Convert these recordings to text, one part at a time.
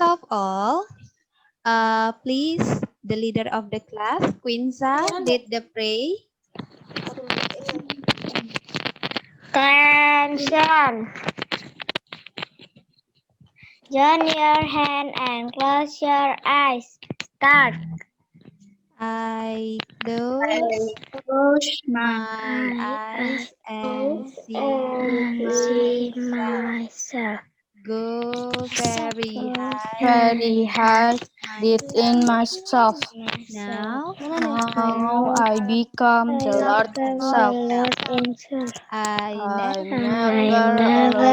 of all, please, the leader of the class, Quinza, lead the pray. Attention. Join your hand and close your eyes. Start. I close Close my eyes and see and see myself. myself. Go very high Very high deep in myself. myself. Now Now I become the Lord itself. Lord himself. I I never I never alone never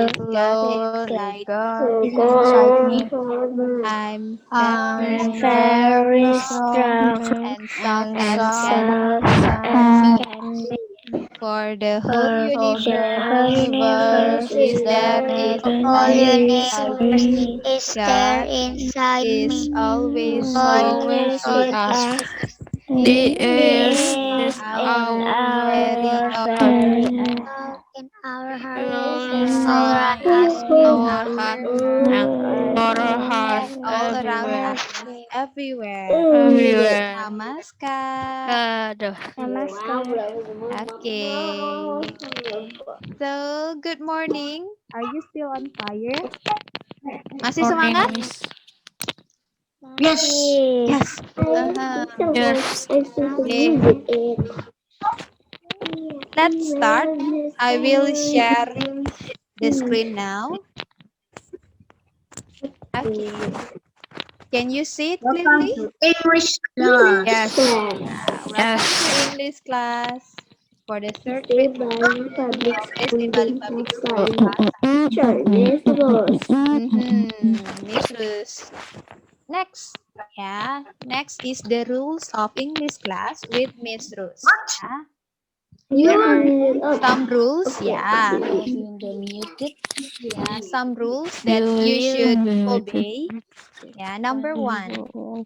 with God alone with inside God me. inside me. I'm very I'm strong very very strong strong and soft and as so can sound be. can be. can be. For the whole For For the the whole universe universe universe is is is there there there inside whole inside universe me. me. is there God inside is me. always with Always Always with with us. us. us. He He is is in Is in our in our very our own. very heart. in our He heart. is In in our heart, our and our heart heart and all around everywhere. us, everywhere. Everywhere. Namaskar. Aduh. Namaskar. Okay. So, good morning. Are you still on fire? Masih Morning, semangat? Miss. Yes. Yes. Uh-huh. Yes. Okay. Let's start. I will share the screen now. Okay. Can you see it Welcome clearly? to English class. Yes. Welcome to Yes. English class for the third Stay grade Bali Public based in Bali School Public School Class. class. Teacher Miss Rose. Miss Rus. Next, yeah. Next is the rules of English class with Miss Rus. Yeah. You There are are some rules, yeah. In the muted. Yeah, some rules that You you will should be muted. obey. Yeah, number one,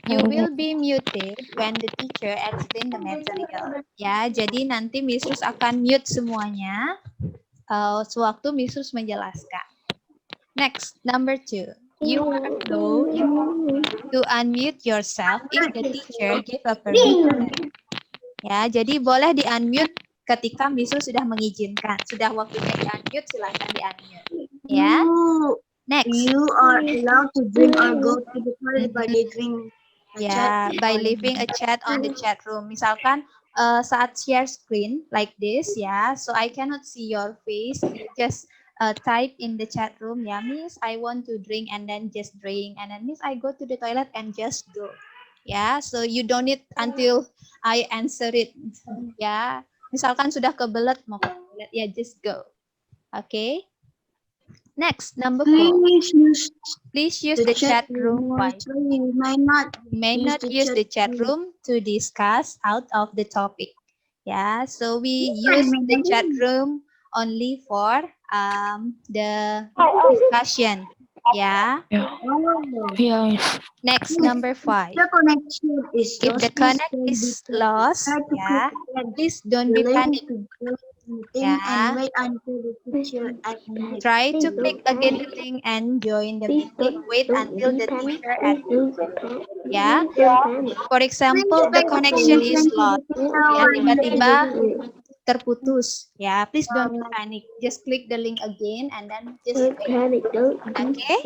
you will be muted when the teacher explain the material. Ya, jadi nanti Miss Rus akan mute semuanya sewaktu Miss Rus menjelaskan. Next, number two, you are allowed to unmute yourself if the teacher give a permission. Ya, jadi boleh di-unmute ketika Miss Rus sudah mengizinkan. Sudah waktunya di-unmute, silakan di-unmute. Ya. Next. You are allowed to drink or go to the toilet by leaving a chat. Ya, by leaving a chat on the chat room. Misalkan saat share screen like this ya, so I cannot see your face. You just type in the chat room ya, Miss, I want to drink and then just drink and then Miss, I go to the toilet and just go. Ya, so you don't need until I answer it. Ya, misalkan sudah kebelet mau ke toilet ya, just go. Okay. Next, number 4. Please use the chat room wisely. You May not use the chat room to discuss out of the topic. Yeah, so we use the chat room only for the discussion. Yeah. Yeah. Next, number 5. The connection is If the connect is lost, yeah, please don't be panic. and Yeah. wait until the teacher admits. Try to click again the link and join the meeting. Wait until the teacher admits. Ya. For example, the connection is lost. Ya, tiba-tiba terputus. Ya, please don't panic. Just click the link again and then just wait. Okay?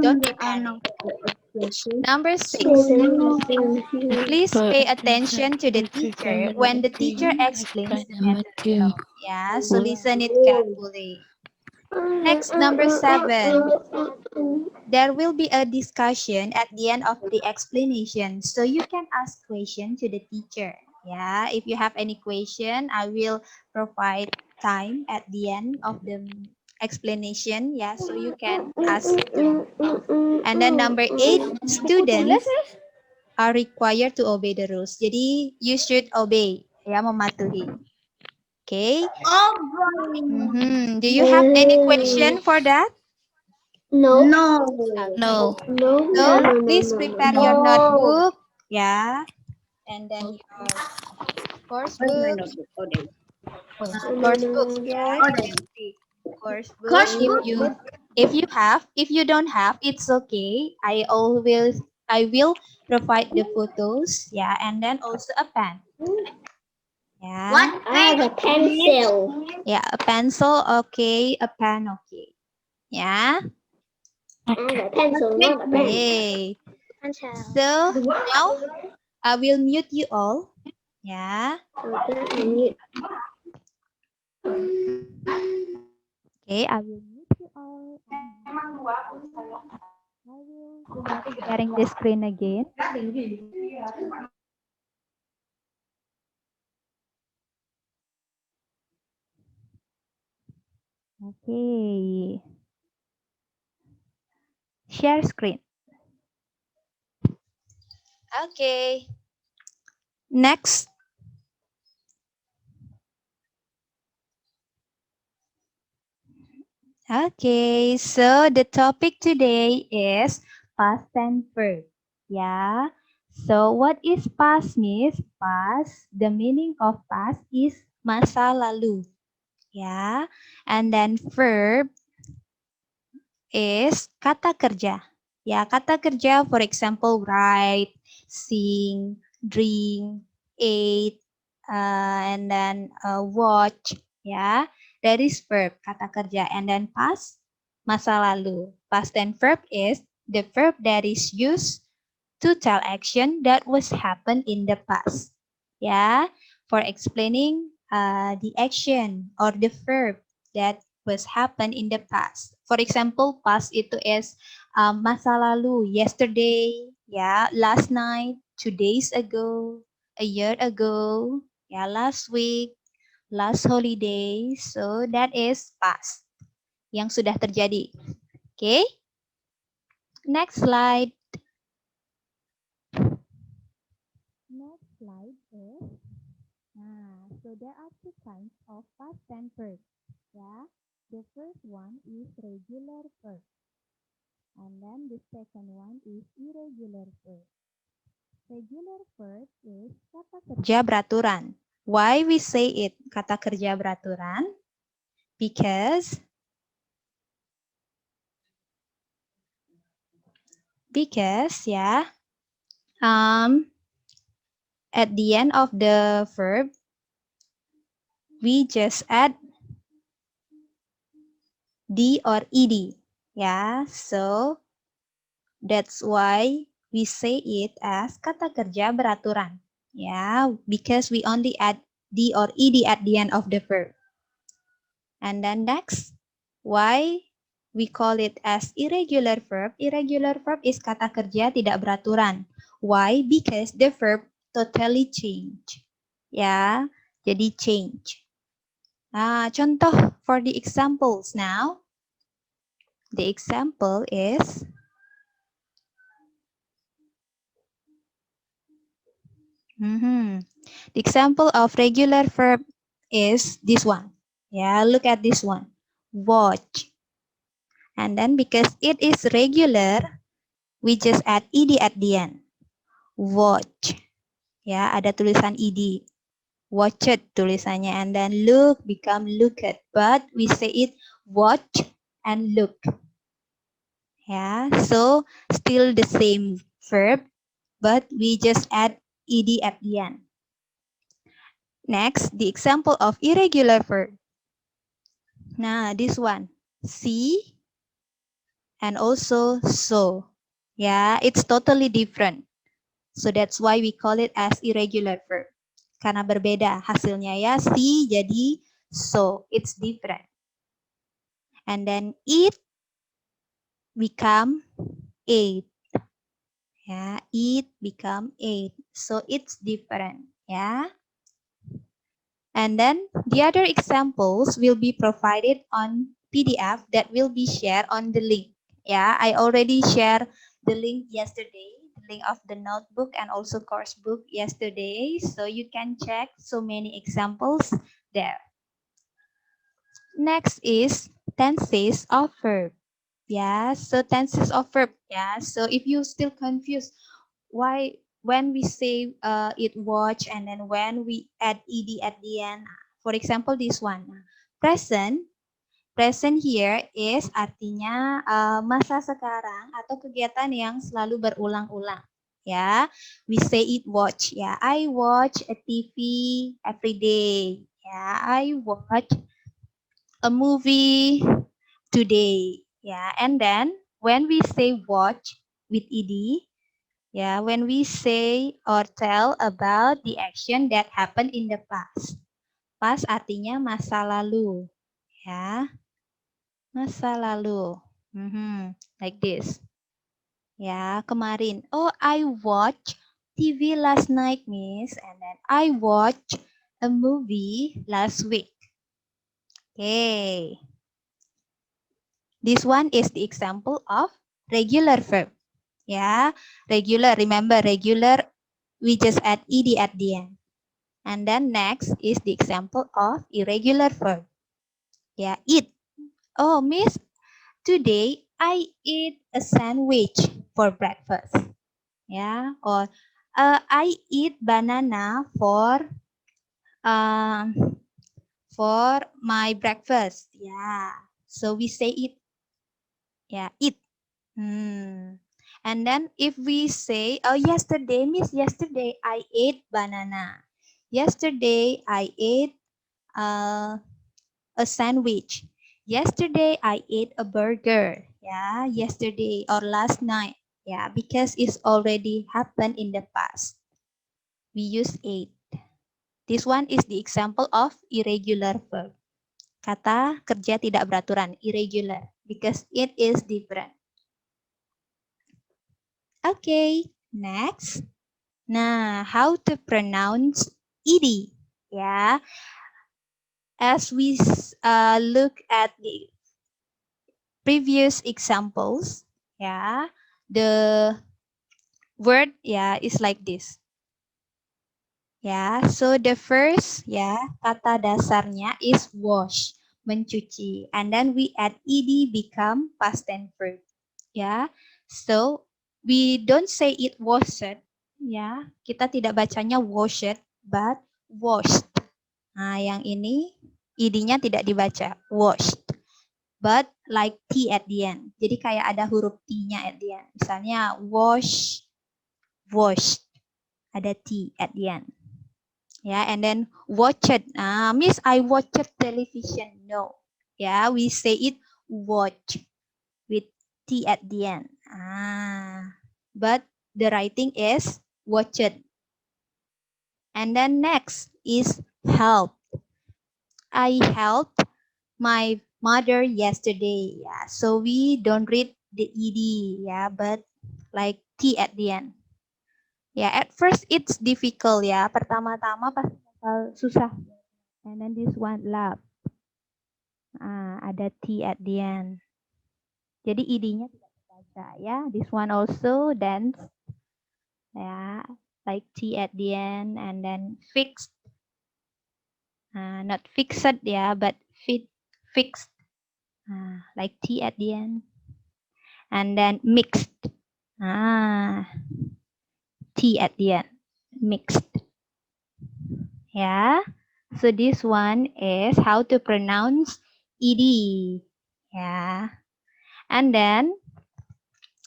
Don't be panic. Number 6. Please pay attention to the teacher when the teacher explains the material. Yeah, so listen it carefully. Next, number 7. There will be a discussion at the end of the explanation, so you can ask question to the teacher. Yeah, if you have any question, I will provide time at the end of the explanation. Yeah, so you can ask them. And then number 8, students are required to obey the rules. Jadi you should obey, ya, mematuhi. Okay. Do you have any question for that? No. No. So please prepare your notebook, yeah, and then your course books. Course books, yeah, you can see course book. If you If you don't have, it's okay. I will provide the photos. Yeah, and then also a pen. Yeah. The pencil. Yeah, a pencil. Okay, a pen. Okay. Yeah. The pencil, not a pen. Yay. Pencil. So now I will mute you all. Yeah. Okay, Okay, I will mute you all. I will stop sharing the screen again. Okay. Share screen. Okay. Next. Okay, so the topic today is past and verb. Yeah. So what is past means? Past, the meaning of past is masa lalu. Yeah. And then verb is kata kerja. Ya, kata kerja for example write, sing, drink, eat, and then watch. Ya, that is verb, kata kerja. And then past, masa lalu. Past and verb is the verb that is used to tell action that was happened in the past. Ya, for explaining the action or the verb that was happened in the past. For example, past itu is masa lalu, yesterday, ya, last night, 2 days ago, a year ago, ya, last week, last holiday. So that is past yang sudah terjadi. Okay, next slide. Next slide is, so there are two kinds of past tense verb. Yeah, the first one is regular verb, and then the second one is irregular verb. Regular verb is kata kerja beraturan. Why we say it kata kerja beraturan? Because ya, at the end of the verb we just add d or ed. Yeah, so that's why we say it as kata kerja beraturan. Yeah, because we only add d or ed at the end of the verb. And then next, why we call it as irregular verb? Irregular verb is kata kerja tidak beraturan. Why? Because the verb totally change. Ya, jadi change. Nah, contoh for the examples now. The example is the example of regular verb is this one. Yeah, look at this one. Watch. And then because it is regular, we just add ed at the end. Watch. Ya, ada tulisan ed. Watch it tulisannya. And then look become look at. But we say it watch and look. Yeah, so still the same verb, but we just add ed at the end. Next, the example of irregular verb. Nah, this one. See and also so. Yeah, it's totally different. So that's why we call it as irregular verb. Karena berbeda hasilnya ya. See jadi so. It's different. And then eat become ate. Ya, eat become ate. So it's different. Ya. And then the other examples will be provided on PDF that will be shared on the link. Yeah, I already shared the link yesterday, the link of the notebook and also course book yesterday. So you can check so many examples there. Next is tenses of verb. Yeah, so tenses of verb. Yeah, so if you still confused, why when we say it watch and then when we add ed at the end, for example, this one, present, Present here is artinya masa sekarang atau kegiatan yang selalu berulang-ulang. Ya, we say it watch. Ya, I watch a TV every day. Ya, I watch a movie today. Yeah, and then when we say watch with ed, yeah, when we say or tell about the action that happened in the past. Past artinya masa lalu, ya, masa lalu. Like this. Ya, kemarin. Oh, I watch TV last night, Miss. And then I watch a movie last week. Okay. This one is the example of regular verb. Ya, regular. Remember, regular, we just add ed at the end. And then next is the example of irregular verb. Ya, eat. Oh, Miss, today I eat a sandwich for breakfast. Ya, or I eat banana for my breakfast. Yeah, so we say it. Yeah, eat. And then if we say, oh, yesterday, Miss, yesterday I ate banana. Yesterday I ate a sandwich. Yesterday I ate a burger. Yeah, yesterday or last night. Yeah, because it's already happened in the past. We use ate. This one is the example of irregular verb. Kata kerja tidak beraturan, irregular, because it is different. Okay, next. Nah, how to pronounce ed? Ya, as we look at the previous examples, ya, the word ya is like this. Ya, so the first ya kata dasarnya is wash, mencuci, and then we add ed become past tense verb. Ya, so we don't say it washed. Ya, kita tidak bacanya washed, but washed. Nah, yang ini id-nya tidak dibaca washed, but like T at the end. Jadi kayak ada huruf T-nya at the end. Misalnya wash, washed, ada T at the end. Ya, and then watched. Miss, I watched television. No. Ya, we say it watch with T at the end. But the writing is watched. And then next is help. I helped my mother yesterday. Yeah, so we don't read the ed, yeah, but like T at the end. Ya, at first it's difficult ya. Pertama-tama pasti bakal susah. And then this one love. Ada T at the end. Jadi id-nya tidak terbaca ya. This one also dance. Ya, like T at the end, and then fixed. Not fixed ya, but fixed. Like T at the end. And then mixed. T at the end. Mixed. Yeah. So this one is how to pronounce ed. Yeah. And then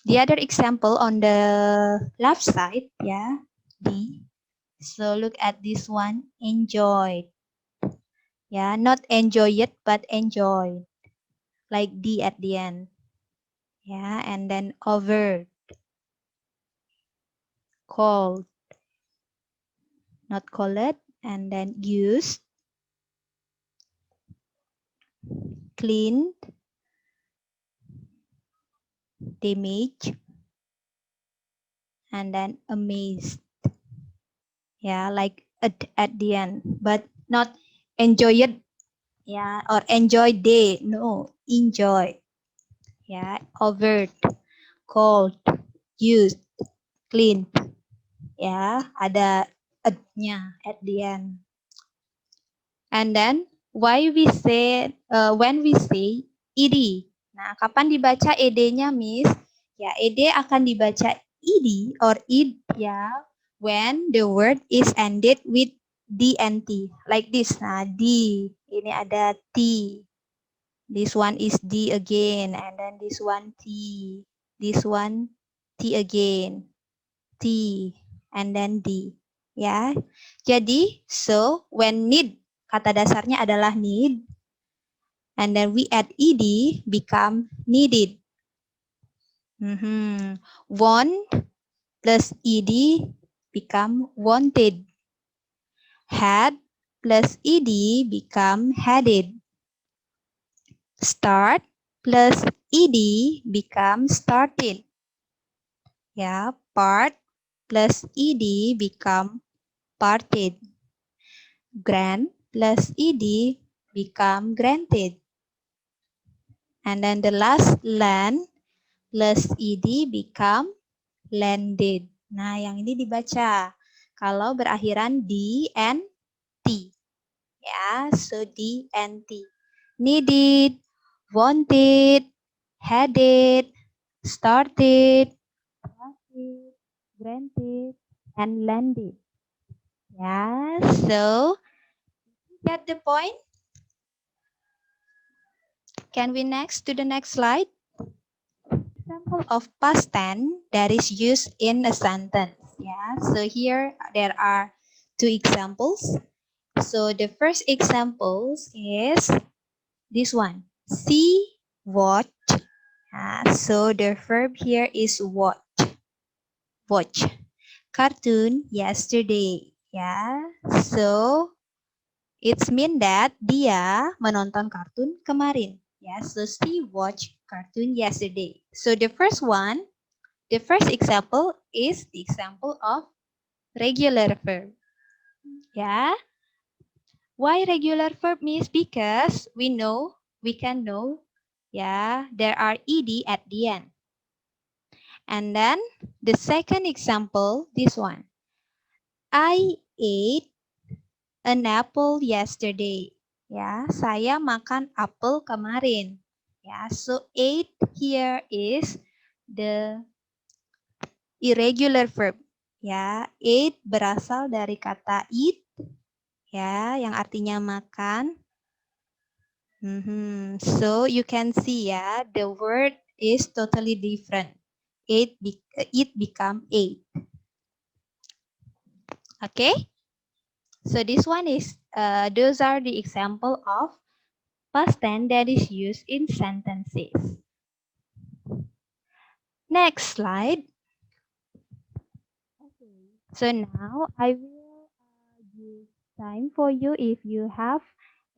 the other example on the left side, yeah, D. So look at this one, enjoyed. Yeah, not enjoy it, but enjoy. Like D at the end. Yeah, and then over. Called. Not called. And then used. Cleaned. Damaged. And then amazed. Yeah, like at the end, but not enjoy it. Yeah, or enjoy day. No, enjoy. Yeah, overt, cold, used, clean. Ya, ada nya at the end. And then why we say when we say ed. Nah, kapan dibaca ed-nya, Miss? Ya, ed akan dibaca ed or id ya when the word is ended with d and t. Like this. Nah, d. Ini ada t. This one is D again, and then this one T. This one T again, T, and then D. Ya, jadi so when need, kata dasarnya adalah need, and then we add ed become needed. Want plus ed become wanted. Had plus ed become headed. Start plus ed become started. Ya, part plus ed become parted. Grant plus ed become granted. And then the last land plus ed become landed. Nah, yang ini dibaca kalau berakhiran D and T. Ya, so D and T. Needed, wanted, headed, started, parted, granted, and landed. Ya, so get the point? Can we next to the next slide? Example of past tense that is used in a sentence. Yeah, so here there are two examples. So the first example is this one. See, watch. So the verb here is watch. Watch. Cartoon yesterday. Yeah, so it's mean that dia menonton kartun kemarin. Yeah, so she watched cartoon yesterday. So the first one, the first example is the example of regular verb. Yeah. Why regular verb means? Because we can know, yeah, there are ed at the end. And then the second example, this one. I ate an apple yesterday. Ya, saya makan apel kemarin. Ya, so ate here is the irregular verb. Ya, ate berasal dari kata eat, ya, yang artinya makan. So you can see ya, the word is totally different. It become ate. Okay. So this one is, those are the example of past tense that is used in sentences. Next slide. So now I will give time for you. If you have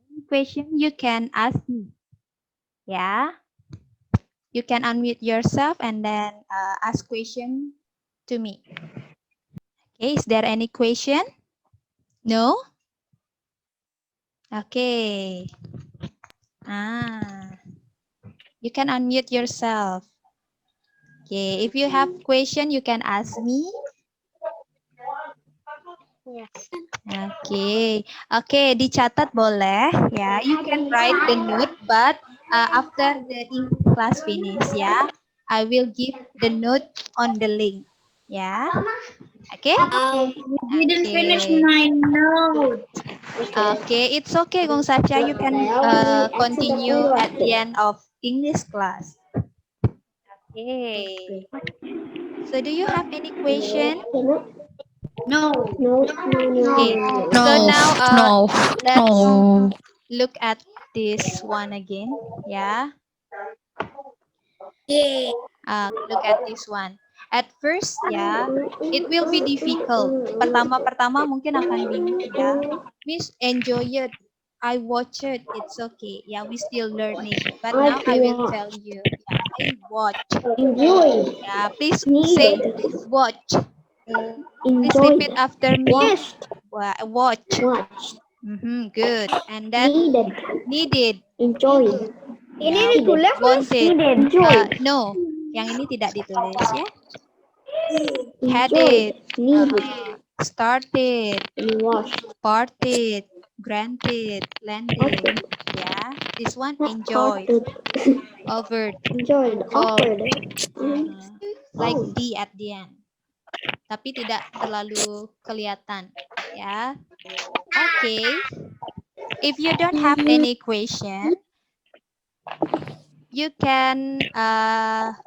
any question, you can ask me. Yeah. You can unmute yourself and then ask question to me. Okay, is there any question? No? Okay. You can unmute yourself. Okay, if you have question, you can ask me. Okay, dicatat boleh ya. You can write the note, but after the English class finish ya, I will give the note on the link. Ya, okay. We didn't finish my note. Okay, it's okay, Gong Sacha. You can continue at the end of English class. Okay. So, do you have any question? No. Okay. So now let's look at this one again. Yeah. Look at this one. At first, ya, it will be difficult. Pertama mungkin akan bingung ya. Miss, enjoy it. I watch it. It's okay. Yeah, we still learning. But now I will tell you. Yeah, I watch. Enjoy. Yeah, please say watch. Please repeat after me. Watch. Good. And then needed. Enjoy. Ya, Ini ditulis wanted. enjoy. No, yang ini tidak ditulis ya. Headed, started, parted, granted, landed. Ya, this one enjoyed, offered, called, like D at the end. Tapi tidak terlalu kelihatan. Ya, okay. If you don't have any question, you can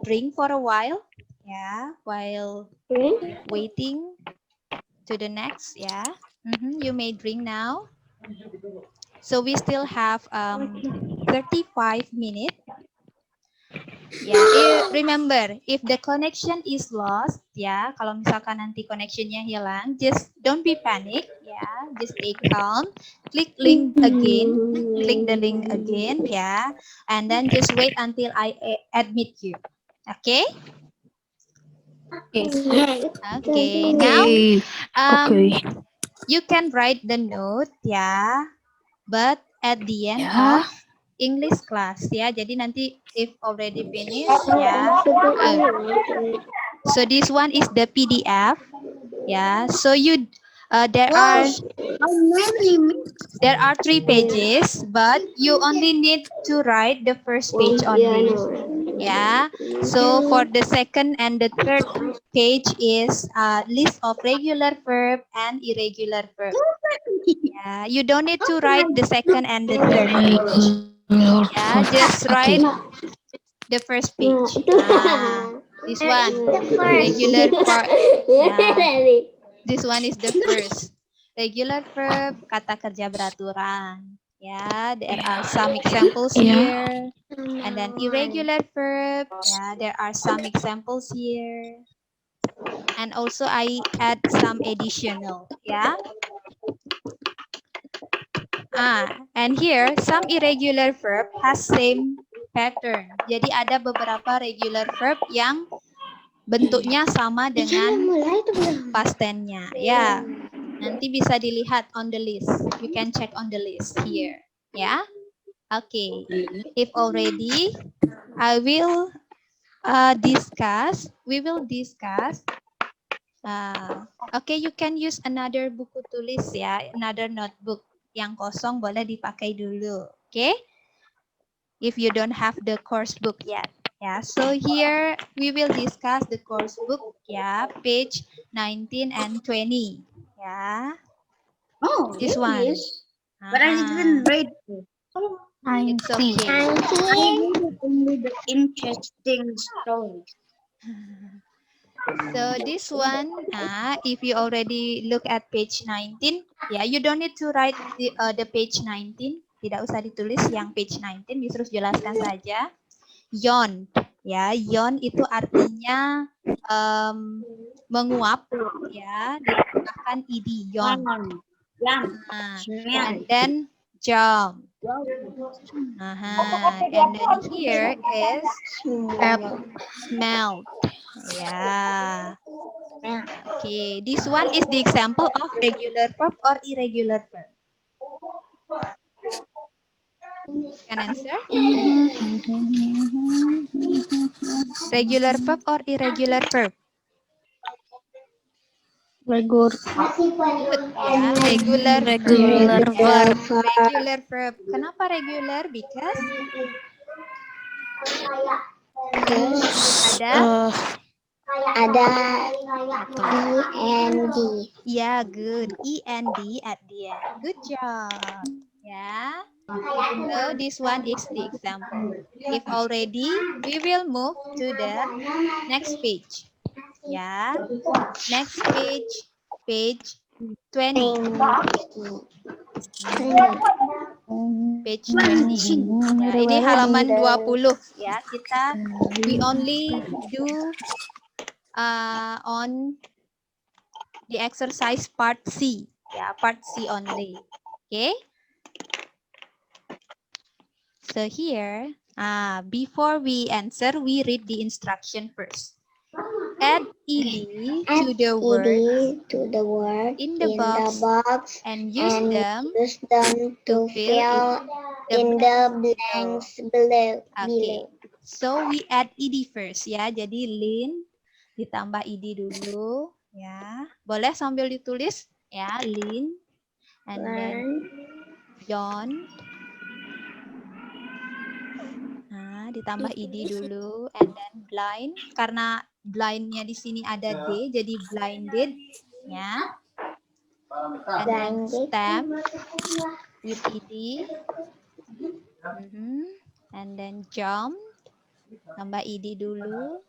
drink for a while, yeah, while waiting to the next, yeah. You may drink now. So we still have 35 minutes. Ya, remember, if the connection is lost, ya, kalau misalkan nanti connectionnya hilang, just don't be panic, ya, just stay calm, click click the link again, ya, and then just wait until I admit you, okay? Okay, now you can write the note, ya, but at the end of English class, ya. Jadi nanti if already finished, ya. So this one is the PDF, ya. So you there are 3 pages, but you only need to write the first page only. Yeah. So for the second and the third page is a list of regular verb and irregular verb. Yeah, you don't need to write the second and the third page. Yeah, just write the first page. This one, regular verb. Yeah, this one is the first. Regular verb, kata kerja beraturan. Yeah, there are some examples here. And then irregular verb. Yeah, there are some examples here. And also I add some additional. Yeah. And here some irregular verb has same pattern. Jadi ada beberapa regular verb yang bentuknya sama dengan past tense-nya. Ya, nanti bisa dilihat on the list. You can check on the list here. Ya, okay. If already, I will discuss. We will discuss. Okay, you can use another buku tulis ya, another notebook. Yang kosong boleh dipakai dulu, okay? If you don't have the course book yet. Yeah, so here we will discuss the course book, yeah, page 19 and 20. Yeah. Oh, this one. But I didn't read it. It's okay. Only the interesting stories. So this one, if you already look at page 19, yeah, you don't need to write the page 19. Tidak usah ditulis yang page 19, disuruh jelaskan saja. Yawn, ya, yawn itu artinya menguap, ya, ditambahkan ed, yawn. And then jump. And then here is smell. Yeah. Okay, this one is the example of regular verb or irregular verb. Can answer? Regular verb or irregular verb? Regular. Ya, regular verb. Regular verb. Kenapa regular? Because ada END. ya, good. END at the end. Good job. Ya. So this one is the example. If already, we will move to the next page. Ya. Next page, page 20. Page 20. Ya, ini halaman 20 ya. We only do on the exercise part C. Ya, part C only. Okay. So here, before we answer, we read the instruction first. Add ed to the word in the box and use them to fill in the blanks below. Okay. So we add ed first ya. Jadi Lin ditambah ed dulu ya. Boleh sambil ditulis ya, Lin, and then John. Ditambah ed dulu, and then blind, karena blindnya di sini ada d, jadi blinded, ya. And then stamp with ed, and then jump Tambah ed dulu.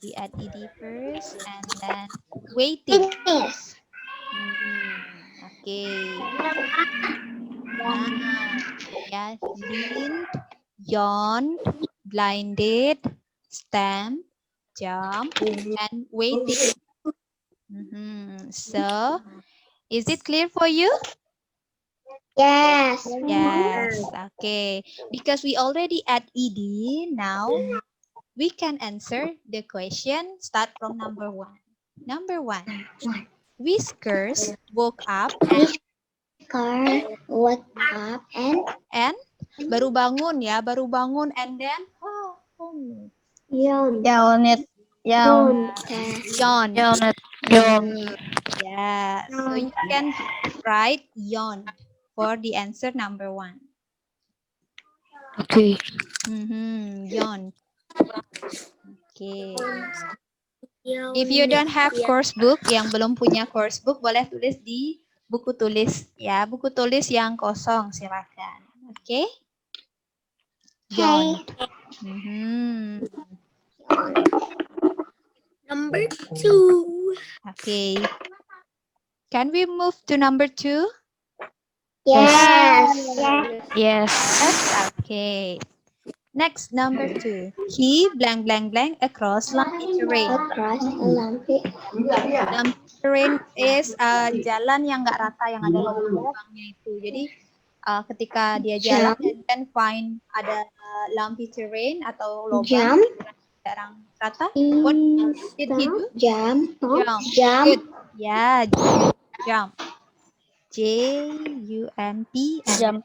We add ed first and then waited. Finish. Okay. Yeah, leaned, yawned, blinded, stamped, jumped, and waited. So, is it clear for you? Yes. Yes. Okay. Because we already add ed, now we can answer the question. Start from number 1. Number 1. Whiskers woke up Car, what up, and baru bangun ya, baru bangun and then yawn. Yawned. Yawn. yawn. Yawn. Yeah. So you can write yawn for the answer number 1. Okay. Yawn. Okay. If you don't have course book, yang belum punya course book, boleh tulis di buku tulis ya, buku tulis yang kosong silakan. Oke? Yawn. Number 2. Okay. Can we move to number 2? Yes. Yes. Okay. Next, number 2. He blank blank blank across lumpy terrain. Across a lumpy. Lumpy terrain is jalan yang nggak rata, yang ada lubang-lubangnya itu. Jadi ketika dia jalan and then find ada lumpy terrain atau lubang jarang rata, what did he do? Jump. Good. Yeah, jump. Jump. Jump.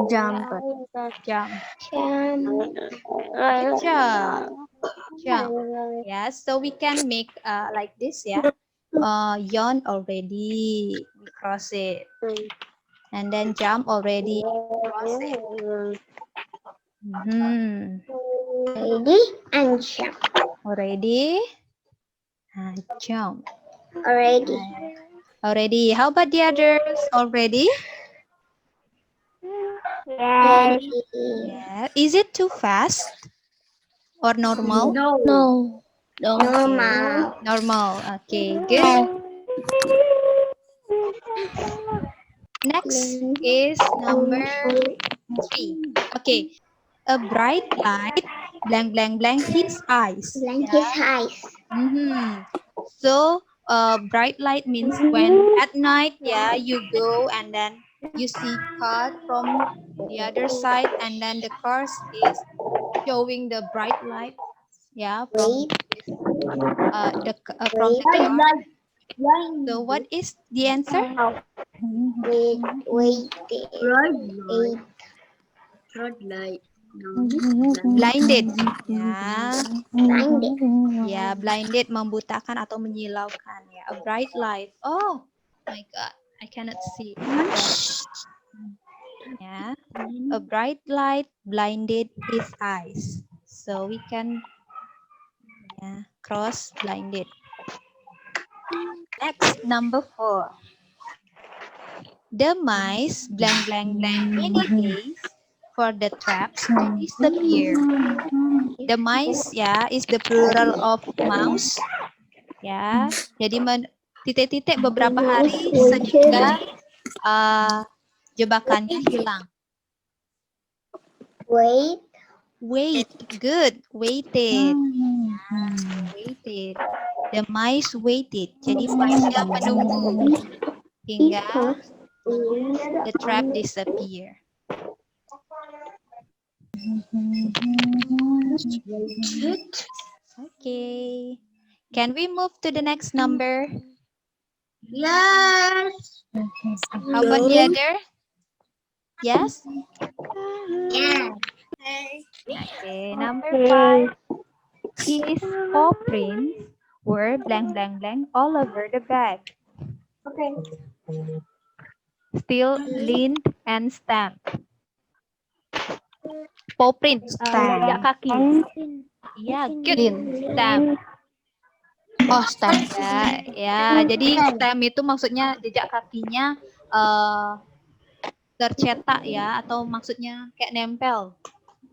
Jump. Yeah, so we can make like this, yeah. Yawn already, we cross it. And then jump already, cross it. Ready and jump. Already, jump. Already. How about the others? Already? Yes. Yeah. Is it too fast or normal? No. Normal. Normal. Okay, good. Next is number 3. Okay. A bright light blank blank blank his eyes. Blank his eyes. So bright light means when at night, yeah, you go and then you see car from the other side and then the car is showing the bright light, yeah, from the car. So what is the answer? Blinded. Ya. Ya, blinded membutakan atau menyilaukan ya. A bright light. Oh my god, I cannot see. Ya. A bright light blinded his eyes. So we can cross blinded. Next, number 4. The mice blank blank blank many days for the traps to disappear. The mice ya is the plural of mouse. Ya, jadi titik-titik beberapa hari sehingga jebakannya hilang. Wait, good, waited. Waited. The mice waited. Jadi mice-nya menunggu hingga the trap disappear. Okay. Can we move to the next number? Yes. How about the other? Yes? Yeah. Okay, number 5. His paw prints were blank blank blank all over the bag. Okay. Still leaned and stamped. Paw prints, jejak kaki. Iya, good. Stamp. Oh, stamp. Ya, jadi stamp itu maksudnya jejak kakinya tercetak ya, atau maksudnya kayak nempel.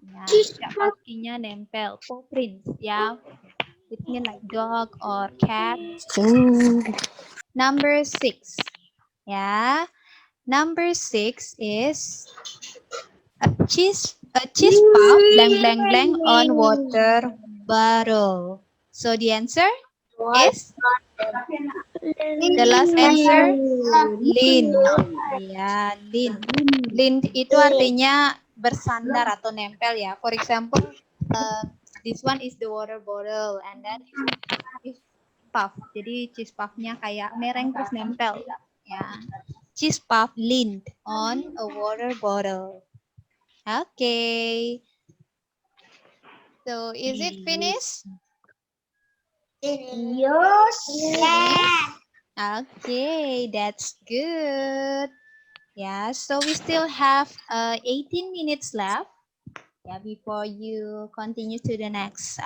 Ya, tidak kakinya nempel. Paw prints, ya. It means like dog or cat. Number 6. Ya. Number 6 is a cheese puff blank blank blank on water bottle. So the answer is the last answer lint. Ya, lint. Lint itu artinya bersandar atau nempel ya. For example, this one is the water bottle and then is puff. Jadi cheese puffnya kayak mereng terus nempel ya. Cheese puff lint on a water bottle. Okay. So is it finished? Yes. Okay, that's good. Yeah, so we still have 18 minutes left. Yeah, before you continue to the next.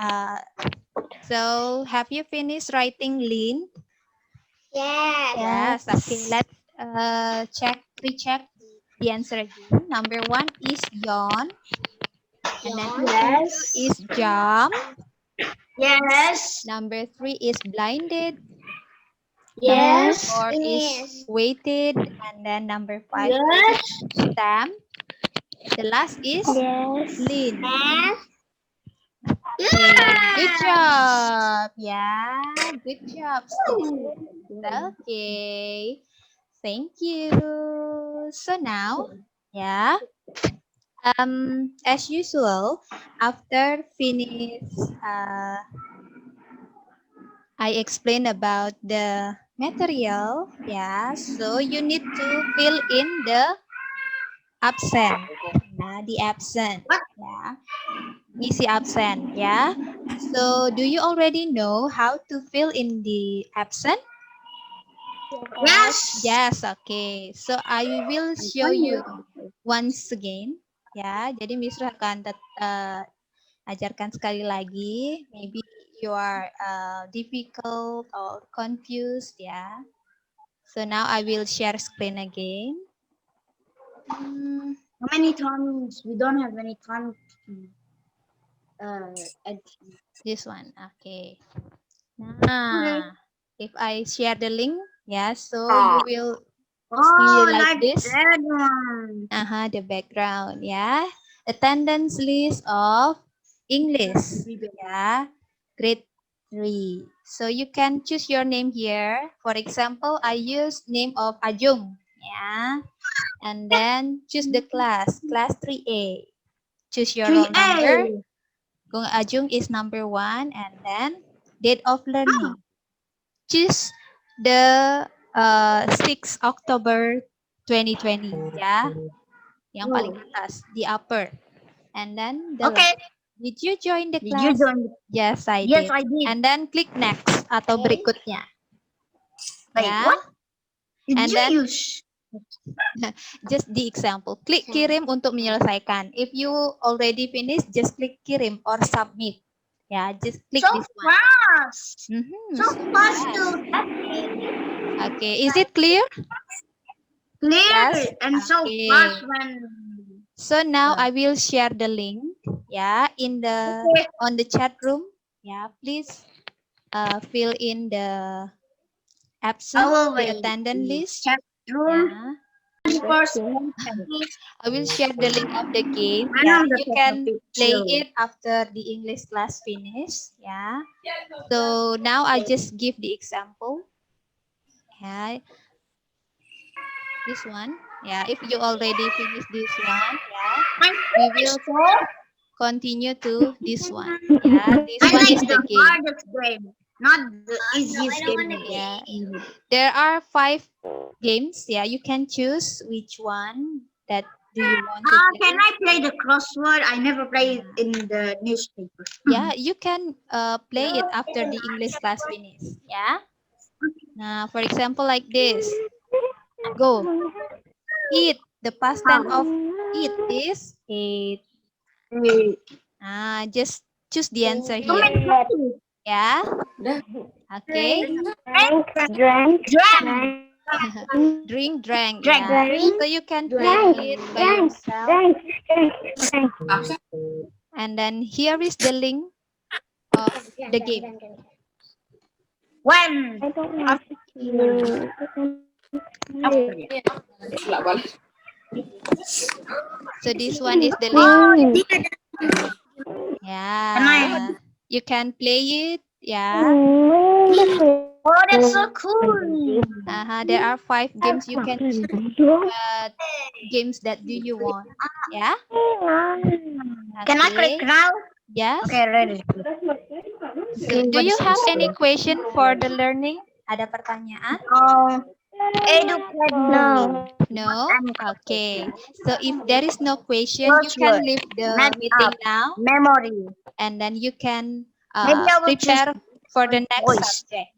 So have you finished writing lint? Yes. Yes. Okay, let's recheck the answer again. Number 1 is yawn. And then Yes. 2 is jump. Yes. Number 3 is blinded. Yes. Number 4 is waited. And then number 5 Yes. is stamp. The last is lean. Good job. Yeah, good job. Okay. Thank you. So now, yeah. As usual, after finish, I explain about the material. Yeah, so you need to fill in the absent. Nah, the absent. Yeah, ngisi absent. Yeah. So, do you already know how to fill in the absent? Yes. Yes. Okay. So I will show you once again. Ya, jadi Miss akan ajarkan sekali lagi. Maybe you are difficult or confused, ya. So now I will share screen again. How many times? We don't have any time to This one, okay. Nah, if I share the link, yeah, so you will see like this. that one. The background, yeah. Attendance list of English, yeah. Grade 3. So you can choose your name here. For example, I use name of Ajung, yeah. And then choose the class 3A. Choose your roll number. Gung Ajung is number 1, and then date of learning. Choose the 6 October 2020, ya. Yang paling atas, the upper. And then the last. Did you join the class? Yes, I did. And then click next atau berikutnya. Ya. What? And then just the example. Klik kirim untuk menyelesaikan. If you already finished, just click kirim or submit. Ya, just click this one. Fast. So fast to Okay, is it clear? clear Yes. and so Okay. fast when. So now I will share the link. Yeah, on the chat room. Yeah, please fill in the absent, the attendance list. Chat room. Yeah. First. I will share the link of the game. Yeah, you can play it after the English class finish. Yeah. So now I just give the example. Yeah. This one. Yeah. If you already finished this one, yeah, we will continue to this one. Yeah. This one is the game. Hardest game, not the easiest game. Yeah. There are 5 games. Yeah, you can choose which one that do you want to play. Can I play the crossword? I never play it in the newspaper. Yeah, you can play it after the English class finish. Yeah. Now, for example, like this. Go. Eat. The past tense of eat is ate. Just choose the answer here. Yeah. Okay. Drank. Drink, drank. Drank. Yeah. So you can play it by yourself. And then here is the link of the game. When. So this one is the link. Yeah. You can play it. Yeah. Oh, that's so cool. There are 5 games you can choose. What games that do you want? Yeah. Can I click Okay. now? Yes. Okay, ready. So do you have any question for the learning? Ada pertanyaan? Educate. No. No? Okay. So if there is no question, you Close can word. leave the Next meeting up. now, Memory. and then you can Maybe I will choose prepare for the next voice. subject.